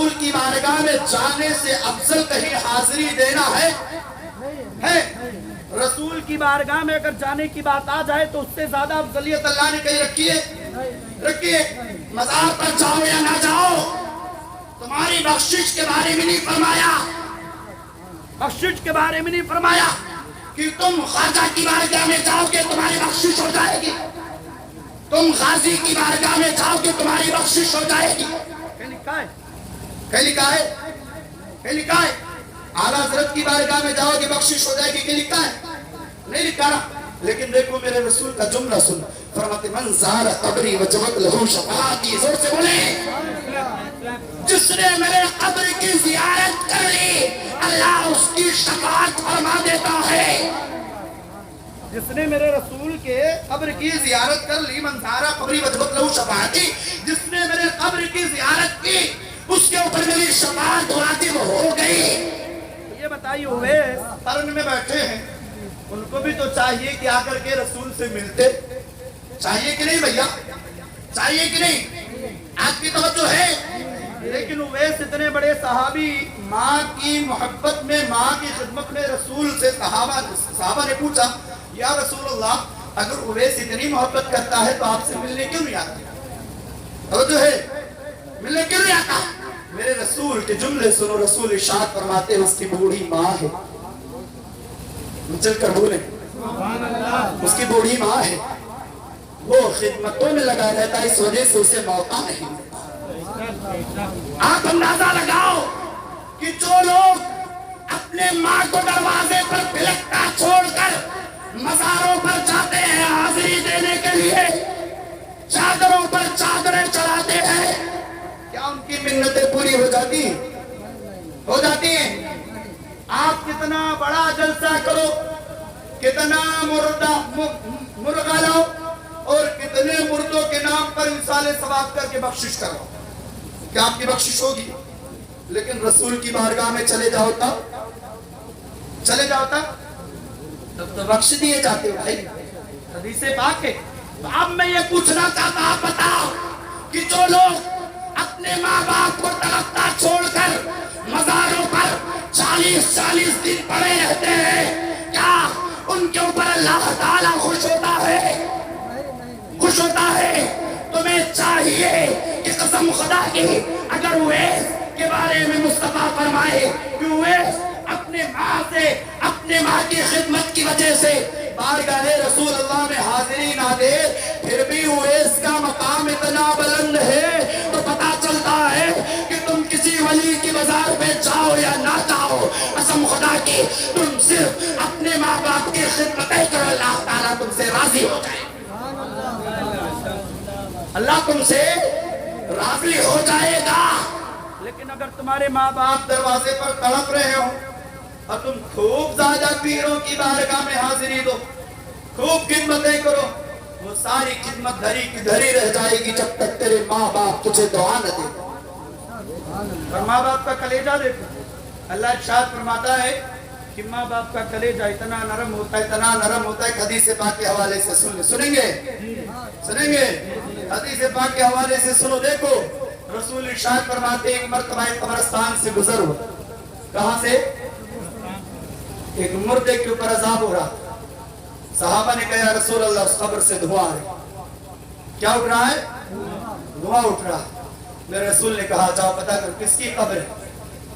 رسول کی بارگاہ میں جانے سے افضل کہیں حاضری دینا ہے؟ رسول کی بارگاہ میں اگر جانے کی بات آ جائے تو اس سے زیادہ افضلیت اللہ نے کہیں رکھی ہے؟ مزار پر جاؤ یا نہ جاؤ، تمہاری بخشش کے بارے میں نہیں فرمایا، بخشش کے بارے میں نہیں فرمایا کہ تم خواجہ کی بارگاہ میں جاؤ گے تمہاری بخشش ہو جائے گی، تم غازی کی بارگاہ میں جاؤ گے تمہاری بخشش ہو جائے گی۔ کیا لکھا ہے؟ اعلیٰ حضرت کی بارگاہ میں جاؤ گے بخشش ہو جائے گی، کیا لکھا ہے؟ نہیں لکھا نا۔ لیکن دیکھو میرے رسول کا جملہ سن، فرماتے من زار قبری وجبت لہو شفاعتی، زور سے بولیں، جس نے میرے قبر کی زیارت کر لی اللہ اس کی شفاعت فرما دیتا ہے۔ جس نے میرے رسول کے قبر کی زیارت کر لی، من زار قبری وجبت لہو شفاعتی، جس نے میرے قبر کی زیارت کی اس کے اوپر میری شفاعت واجب ہو گئی۔ یہ بتائیے ہوئے قرن میں بیٹھے ہیں، ان کو بھی تو چاہیے کہ آ کر کے رسول سے ملتے، چاہیے کہ نہیں بھیا؟ چاہیے کہ نہیں؟ آپ کی توجہ ہے؟ لیکن اویس اتنے بڑے صحابی، ماں کی محبت میں، ماں کی خدمت میں رسول سے صحابہ نے پوچھا یا رسول اللہ اگر اویس اتنی محبت کرتا ہے تو آپ سے ملنے کیوں نہیں آتا؟ توجہ ہے؟ ملنے کیوں نہیں آتا؟ میرے رسول کے جملے سنو، رسول ارشاد فرماتے ہیں اس کی بوڑھی ماں ہے، چل کر بولیں اس کی بوڑھی ماں ہے، وہ خدمتوں میں لگا رہتا ہے، اس وجہ سے اسے موقع نہیں ملتا۔ آپ اندازہ لگاؤ کہ جو لوگ اپنے ماں کو دروازے پر بلکتا چھوڑ کر مزاروں پر جاتے ہیں حاضری دینے کے لیے، چادروں پر چادریں چڑھاتے ہیں، کیا ان کی منتیں پوری ہو جاتی ہیں؟ آپ کتنا بڑا جلسہ کرو، کتنا مرغا لاؤ اور کتنے مردوں کے نام پر مثال ثواب کر کے بخشش کرو، کیا آپ کی بخشش ہوگی؟ لیکن رسول کی بارگاہ میں چلے جاؤ تب تو بخش دیے جاتے ہو بھائی، حدیث پاک ہے۔ تو اب میں یہ پوچھنا چاہتا ہوں، بتاؤ کہ جو لوگ اپنے ماں باپ کو تڑپتا چھوڑ کر مزاروں پر 40 دن پڑے رہتے ہیں، کیا ان کے اوپر اللہ تعالیٰ خوش ہوتا ہے؟ تمہیں چاہیے کہ قسم خدا کی اگر اویس کے بارے میں مصطفیٰ فرمائے کہ اویس اپنے ماں کی خدمت کی وجہ سے بارگاہ رسول اللہ میں حاضری نہ دے، پھر بھی اویس کا مقام اتنا بلند ہے تو پتا چلتا ہے کہ تم کسی ولی کی مزار پہ جاؤ یا نہ جاؤ، قسم خدا کی تم صرف اپنے ماں باپ کی خدمتیں کرو، اللہ تعالیٰ تم سے راضی ہو جائے، اللہ تم سے راضی ہو جائے گا۔ لیکن اگر تمہارے ماں باپ دروازے پر تڑپ رہے ہو اور تم خوب زیادہ پیروں کی بارگاہ میں حاضری دو، خوب خدمتیں کرو، وہ ساری خدمت دھری کی دھری رہ جائے گی جب تک تیرے ماں باپ تجھے دعا نہ دے۔ اور ماں باپ کا کلیجہ دیکھو، اللہ ارشاد فرماتا ہے کہ ماں باپ کا کلیجہ اتنا نرم ہوتا ہے، ایک حدیث پاک کے حوالے سے سنیں گے حدیث پاک کے حوالے سے سنو، دیکھو رسول ارشاد فرماتے ایک مرتبہ ایک قبرستان سے گزر ہوا، کہاں سے؟ ایک مردے کے اوپر عذاب ہو رہا، صحابہ نے کہا یا رسول اللہ اس قبر سے دھواں آ رہا، کیا اٹھ رہا ہے؟ دھواں اٹھ رہا۔ میرے رسول نے کہا جاؤ پتہ کر کس کی قبر ہے،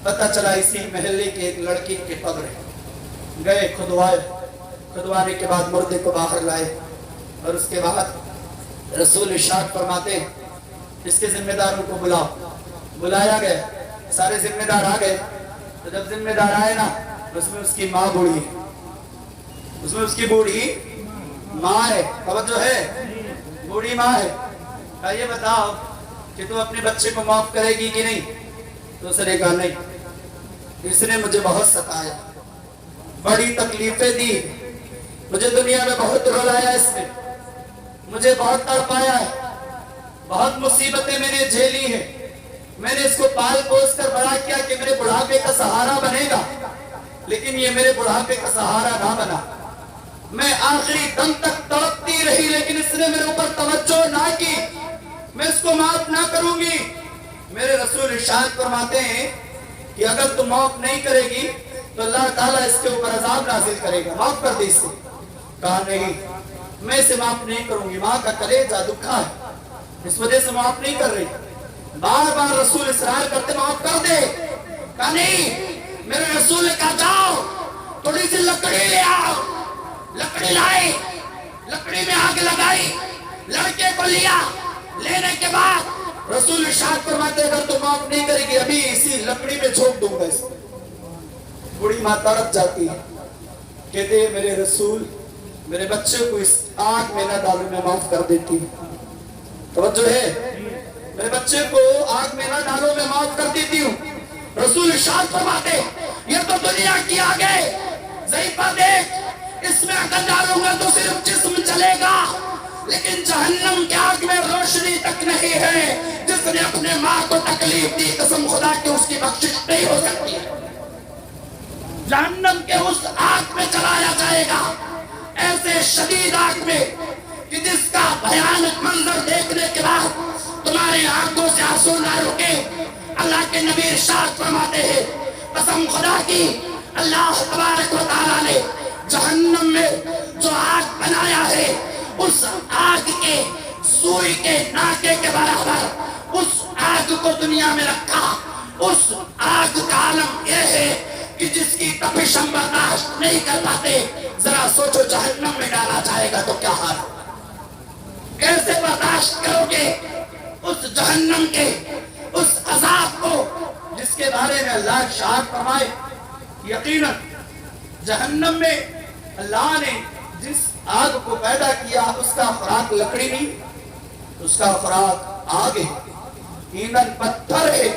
پتہ چلا اسی محلے کے ایک لڑکی کی قبر ہے، گئے کھدوانے کے بعد مردے کو باہر لائے، اور اس کے بعد رسول ارشاد فرماتے ہیں اس کے ذمہ داروں کو بلایا گیا، سارے ذمہ دار آ گئے، تو جب ذمہ دار آئے نا اس میں اس کی ماں بوڑھی ہے، اس میں اس کی بوڑھی ماں ہے، توجہ ہے، بوڑھی ماں ہے۔ کہا یہ بتاؤ کہ تو اپنے بچے کو معاف کرے گی کہ نہیں؟ تو اس نے کہا نہیں، اس نے مجھے بہت ستایا، بڑی تکلیفیں دی، مجھے دنیا میں بہت رلایا، اس نے مجھے بہت تڑپایا ہے، بہت مصیبتیں میں نے جھیلی ہیں، میں نے اس کو پال پوس کر بڑا کیا کہ میرے بڑھاپے کا سہارا بنے گا، لیکن یہ میرے بڑھاپے کا سہارا نہ بنا، میں آخری دم تک تڑپتی رہی لیکن اس نے میرے اوپر توجہ نہ کی، میں اس کو معاف نہ کروں گی، میرے رسول ارشاد فرماتے ہیں کہ اگر تم معاف نہیں کرے گی تو اللہ تعالیٰ اس کے اوپر عذاب نازل کرے گا، معاف کر دے اسے۔ کہا نہیں، میں اسے معاف نہیں کروں گی، ماں کا کلیجہ دکھا ہے، اس وجہ سے معاف نہیں کر رہی۔ بار بار رسول اصرار کرتے معاف کر دے۔ کہا نہیں، میرے رسول نے کہا جاؤ تھوڑی سی لکڑی لے آؤ۔ لکڑی لائے، لکڑی میں آگ لگائی، لڑکے کو لیا، لینے کے بعد رسول ارشاد فرماتے اگر تو معاف نہیں کرے گی ابھی اسی لکڑی میں جھونک دوں گا اس کو۔ بڑی ماں تڑپ جاتی ہے، کہتے ہیں میرے رسول میرے بچے کو اس آگ میں نہ ڈالو، میں معاف کر دیتی ہوں۔ توجہ ہے، میرے بچے کو آگ میں نہ ڈالو، میں معاف کر دیتی ہوں۔ رسول ارشاد فرماتے یہ تو دنیا کی آگ ہے، ضعیفہ دیکھ اس میں اگر ڈالوں گا تو صرف جسم چلے گا، لیکن جہنم کی آگ میں روشنی تک نہیں ہے۔ جس نے اپنے ماں کو تکلیف دی قسم خدا کی اس کی بخشش نہیں ہو سکتی ہے۔ جہنم کے اس آگ میں چلایا جائے گا، ایسے شدید آگ میں کہ جس کا بھیانک منظر دیکھنے کے بعد تمہاری آنکھوں سے آنسو نہ رکے۔ اللہ کے نبی ارشاد فرماتے ہیں قسم خدا کی اللہ تبارک و تعالیٰ نے جہنم میں جو آگ بنایا ہے اس آگ کے سوئی کے ناکے کے برابر اس آگ کو دنیا میں رکھا۔ اس آگ کا عالم یہ ہے کہ جس کی تپش ہم برداشت نہیں کر پاتے۔ ذرا سوچو جہنم میں ڈالا جائے گا تو کیا حال، کیسے برداشت کرو گے اس جہنم کے اس عذاب کو جس کے بارے میں اللہ ارشاد فرمائے یقیناً جہنم میں اللہ نے جس آگ کو پیدا کیا اس کا خوراک لکڑی نہیں، اس کا خوراک آگ ہے، ایندھن پتھر ہے،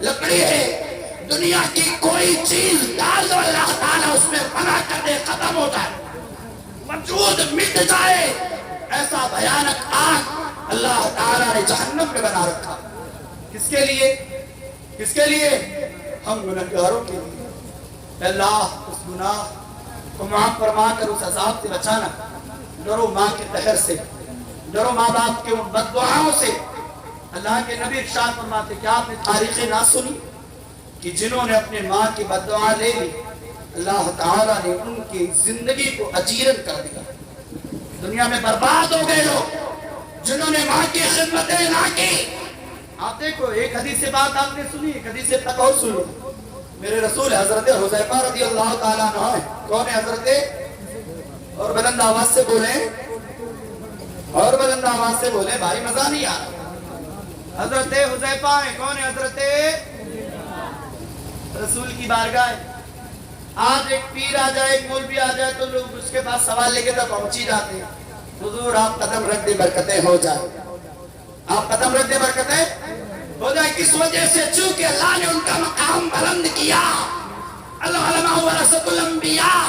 لکڑی ہے۔ دنیا کی کوئی چیز ڈال دو اللہ تعالیٰ اس میں فنا کر دے، ختم ہو جائے، وجود مٹ جائے، ایسا بھیانک آگ اللہ تعالیٰ نے جہنم میں بنا رکھا۔ کس کے لیے؟ کس کے لیے؟ ہم گنہگاروں کے لیے۔ اللہ اس گناہ کو معاف فرما کر اس عذاب سے بچانا۔ ڈرو ماں کے قہر سے، ڈرو ماں باپ کے ان بد دعاؤں سے۔ اللہ کے نبی ارشاد فرماتے کیا آپ نے تاریخیں نہ سنی کہ جنہوں نے اپنے ماں کی بد دعا لے لی اللہ تعالیٰ نے ان کی زندگی کو اجیرن کر دیا، دنیا میں برباد ہو گئے لوگ جنہوں نے ماں کی خدمتیں نہ کی۔ آپ دیکھو ایک حدیث سے بات آپ نے سنی، ایک حدیث سے تک اور سنو۔ میرے رسول حضرت حذیفہ رضی اللہ تعالیٰ عنہ ہے۔ کون ہے حضرت؟ اور بلند آواز سے بولیں، اور بلند آواز سے بولیں، بھائی مزہ نہیں آ رہا۔ حضرت حذیفہ ہیں۔ کون ہے حضرت؟ رسول کی بارگاہ ہے۔ آج ایک پیر آ جائے، ایک مولوی آ جائے تو لوگ اس کے پاس سوال لے کے تو پہنچ ہی جاتے ہیں، حضور آپ قدم رکھ دے برکتیں ہو جائے، آپ قدم رکھ دے برکتیں ہو جائے۔ کس وجہ سے؟ چونکہ اللہ نے ان کا مقام بلند کیا۔ العلماء ورثۃ الانبیاء،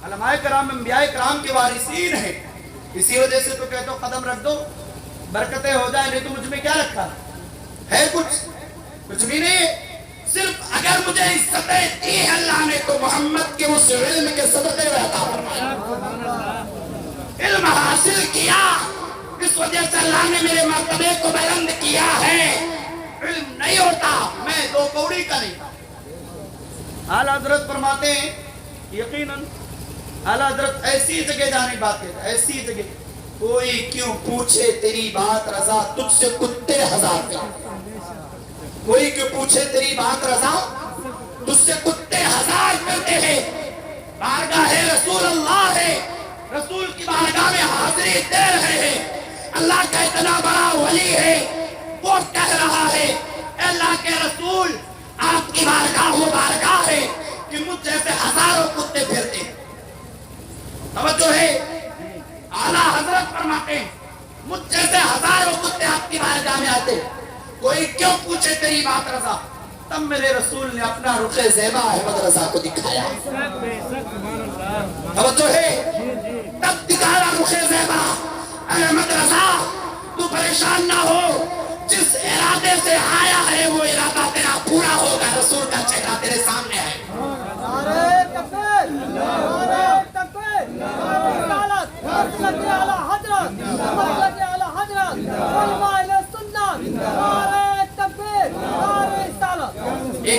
علماء کرام انبیاء کرام کے وارثین ہیں، اسی وجہ سے تو کہتے ہو قدم رکھ دو برکتیں ہو جائے، نہیں تو مجھ میں کیا رکھا ہے؟ کچھ بھی نہیں۔ صرف اگر مجھے عزتیں دی ہے اللہ نے تو محمد کے اس علم کے صدقے میں عطا فرمایا، علم حاصل کیا، اس وجہ سے اللہ نے میرے مرتبے کو بلند کیا ہے۔ علم نہیں ہوتا میں دو کوڑی کا نہیں تھا۔ اعلیٰ حضرت فرماتے ہیں یقیناً اعلیٰ حضرت ایسی جگہ جانے بات ہے، ایسی جگہ کوئی کیوں پوچھے تیری بات رضا تجھ سے کتے ہزار کا، کوئی کیوں پوچھے تیری بات رضا تجھ سے کتے ہزار کرتے ہیں۔ بارگاہ رسول اللہ ہے، رسول کی بارگاہ میں حاضری دے رہے ہیں، اللہ کا اتنا بڑا ولی ہے، وہ کہہ رہا ہے اے اللہ کے رسول آپ کی بارگاہ وہ بارگاہ ہے کہ مجھ جیسے ہزاروں کتے پھرتے ہیں۔ توجہ ہے، اعلیٰ حضرت فرماتے ہیں مجھ جیسے ہزاروں کتے آپ کی بارگاہ میں آتے ہیں، کوئی کیوں پوچھے تیری بات رضا۔ تب میرے رسول نے اپنا رخ زیبا احمد رضا کو دکھایا۔ توجہ ہے، تب دکھایا رخ زیبا احمد رضا، تو پریشان نہ ہو، جس ارادے سے آیا ہے وہ ارادہ تیرا پورا ہوگا، رسول کا چہرہ تیرے سامنے ہے۔ نعرہ تکبیر، نعرہ تکبیر، رسالت، مرکز اعلیٰ حضرت، مرکز اعلیٰ حضرت، علماء اہل سنت، نعرہ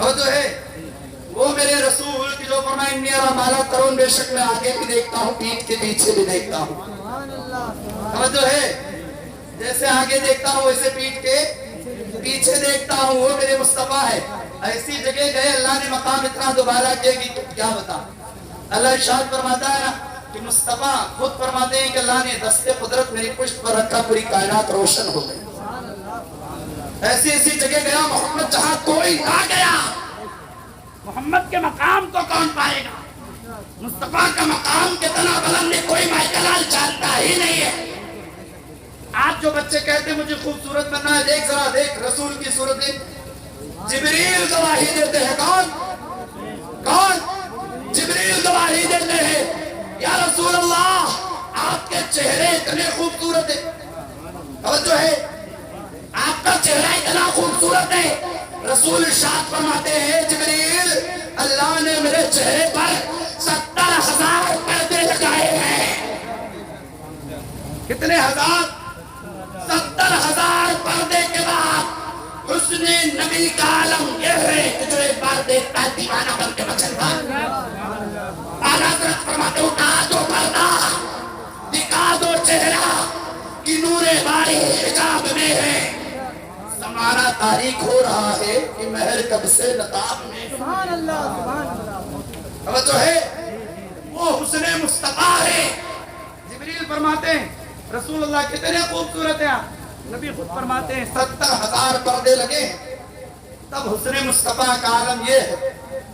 اور جو ہے وہ میرے رسول کی جو فرمائے انی ارا ما لا ترون، بے شک میں آگے بھی دیکھتا ہوں پیٹھ کے پیچھے بھی دیکھتا ہوں. اور جو ہے جیسے آگے دیکھتا ہوں ویسے پیٹھ کے پیچھے دیکھتا ہوں. وہ میرے مصطفیٰ ہے. ایسی جگہ گئے اللہ نے مقام اتنا دوبارہ کیا کہ کیا بتا. اللہ ارشاد فرماتا ہے نا کہ مصطفیٰ خود فرماتے ہیں کہ اللہ نے دستے قدرت میری پشت پر رکھا، پوری کائنات روشن ہو گئی. ایسی ایسی جگہ گیا محمد جہاں کوئی نہ گیا. محمد کے مقام کو کون پائے گا؟ مصطفیٰ کا مقام کتنا بلند ہے کوئی مائیکلال جانتا ہی نہیں ہے. آج جو بچے کہتے ہیں مجھے خوبصورت بننا ہے، دیکھ ذرا دیکھ رسول کی صورت دیکھ. جبریل گواہی دیتے ہیں. کون؟ جبریل گواہی دیتے ہیں یا رسول اللہ آپ کے چہرے اتنے خوبصورت ہیں. توجہ ہے، آپ کا چہرہ اتنا خوبصورت ہے. رسول ارشاد فرماتے ہیں جبریل اللہ نے میرے چہرے پر 70,000 پردے لگائے ہیں. کتنے ہزار؟ 70,000 پردے کے بعد حسن نبی کا عالم یہ ہے کہ جو ایک بار دیکھتا ہے دیوانہ بن کے بچتا. اعلیٰ حضرت فرماتے اٹھا دو پردہ، دکھا دو چہرہ کہ نور باری حجاب میں ہے. زمانہ تاریخ ہو رہا ہے کہ مہر کب سے نقاب میں. سبحان اللہ سبحان اللہ. توجہ ہے، وہ حسن مصطفیٰ ہے. جبریل فرماتے ہیں رسول اللہ کتنے خوبصورت ہیں آپ. نبی خود فرماتے ہیں 70,000 پردے لگے. تب حسن مصطفیٰ کا عالم یہ ہے.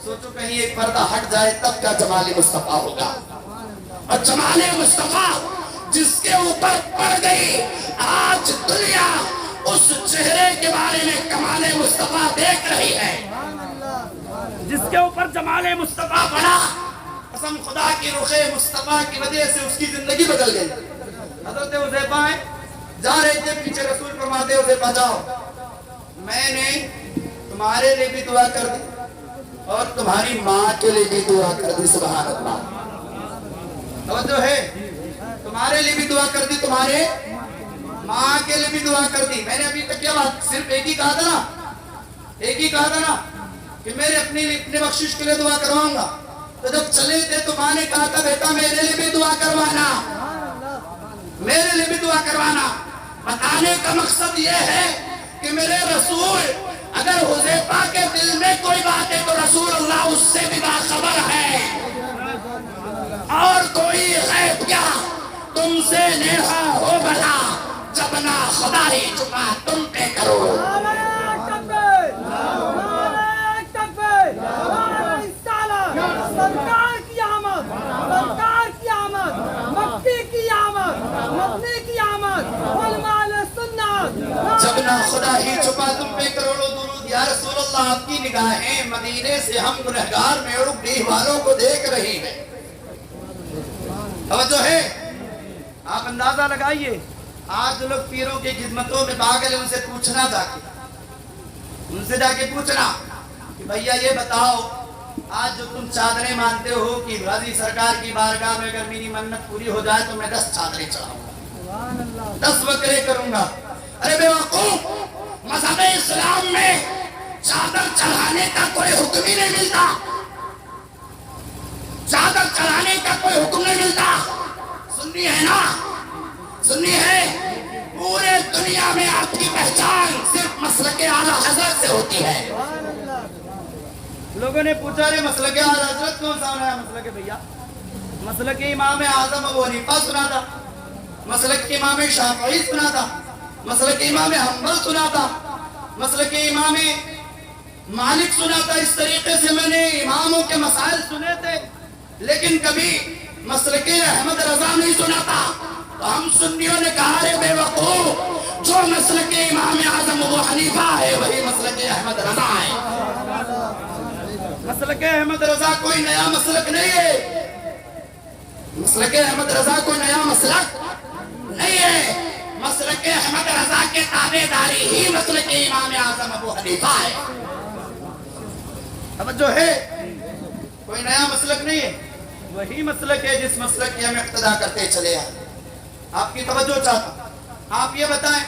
سوچو کہیں ایک پردہ ہٹ جائے تب کیا جمال مصطفیٰ ہوگا. اور جمال مصطفیٰ جس کے اوپر پڑ گئی آج دنیا اس چہرے کے بارے میں کمال مصطفیٰ دیکھ رہی ہے. جس کے اوپر جمال مصطفیٰ پڑا قسم خدا کی رخ مصطفیٰ کی وجہ سے اس کی زندگی بدل گئی. حضرت حذیفہ ہیں جا رہے تھے پیچھے رسول فرماتے حذیفہ جاؤ میں نے تمہارے لیے بھی دعا کر دی اور تمہاری ماں کے لیے بھی دعا کر دی. سبحان اللہ. توجہ ہے، تمہارے لیے بھی دعا کر دی، تمہارے ماں کے لیے بھی دعا کر دی. میں نے ابھی تک کیا بات صرف ایک ہی کہا تھا نا کہ میرے اپنے بخشش کے لیے دعا کرواؤں گا. تو جب چلے تھے تو ماں نے کہا تھا بیٹا میرے لیے بھی دعا کروانا، میرے لیے بھی دعا کروانا. بتانے کا مقصد یہ ہے کہ میرے رسول اگر حذیفہ کے دل میں کوئی بات ہے تو رسول اللہ اس سے بھی باخبر ہے. اور کوئی غیب کیا تم سے نیہا ہو بھلا جب نہ خدا ہی چھپا تم پہ کرو. سرکار کی آمد، سرکار کی آمد، مکی کی آمد، مدنی کی آمد، علماء سنت. جب نہ خدا ہی چھپا تم پہ کروڑوں درود. یا رسول اللہ آپ کی نگاہیں مدینے سے ہم گنہگار میڑ ڈیہ والوں کو دیکھ رہی ہیں. توجہ ہے، آپ اندازہ لگائیے آج لوگ پیروں کی خدمتوں میں پاگل ہیں. ان سے پوچھنا جا کے پوچھنا کہ بھیا یہ بتاؤ آج جو تم چادریں مانتے ہو کہ غازی سرکار کی بارگاہ میں اگر میری منت پوری ہو جائے تو میں 10 چادریں چڑھاؤں گا، 10 بکرے کروں گا. ارے بے وقوف، مذہب اسلام میں چادر چڑھانے کا کوئی حکم ہی نہیں ملتا. چادر چڑھانے کا کوئی حکم نہیں ملتا. سنی ہے نا، سنی ہے. پورے دنیا میں آپ کی پہچان صرف مسلک اعلیٰ حضرت سے ہوتی ہے. لوگوں نے پوچھا رہے مسلک اعلیٰ حضرت کون سا ہونا ہے؟ مسلک بھیا مسلک امام اعظم ابو حنیفہ سنا تھا، مسلک امام شافعی سنا تھا، مسلک امام حنبل سنا تھا، مسلک امام مالک سنا تھا. اس طریقے سے میں نے اماموں کے مسائل سنے تھے لیکن کبھی مسلک احمد رضا نہیں سنا تھا. تو ہم سنیوں نے کہا رے بے وقوف، جو مسلک امام اعظم ابو حنیفہ ہے وہی مسلک احمد رضا ہے. مسلک احمد رضا کوئی نیا مسلک نہیں ہے. مسلک احمد رضا کوئی نیا مسلک نہیں ہے. مسلک احمد رضا کے تابعداری ہی مسلک امام اعظم ابو حنیفہ ہے. توجہ ہے، کوئی نیا مسلک نہیں ہے. وہی مسلک ہے جس مسلک کی ہم اقتدا کرتے چلے آئے. آپ کی توجہ چاہتا ہوں، آپ یہ بتائیں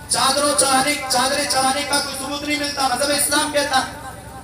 چادریں چڑھانے کا کوئی ثبوت نہیں ملتا. مذہب اسلام کہتا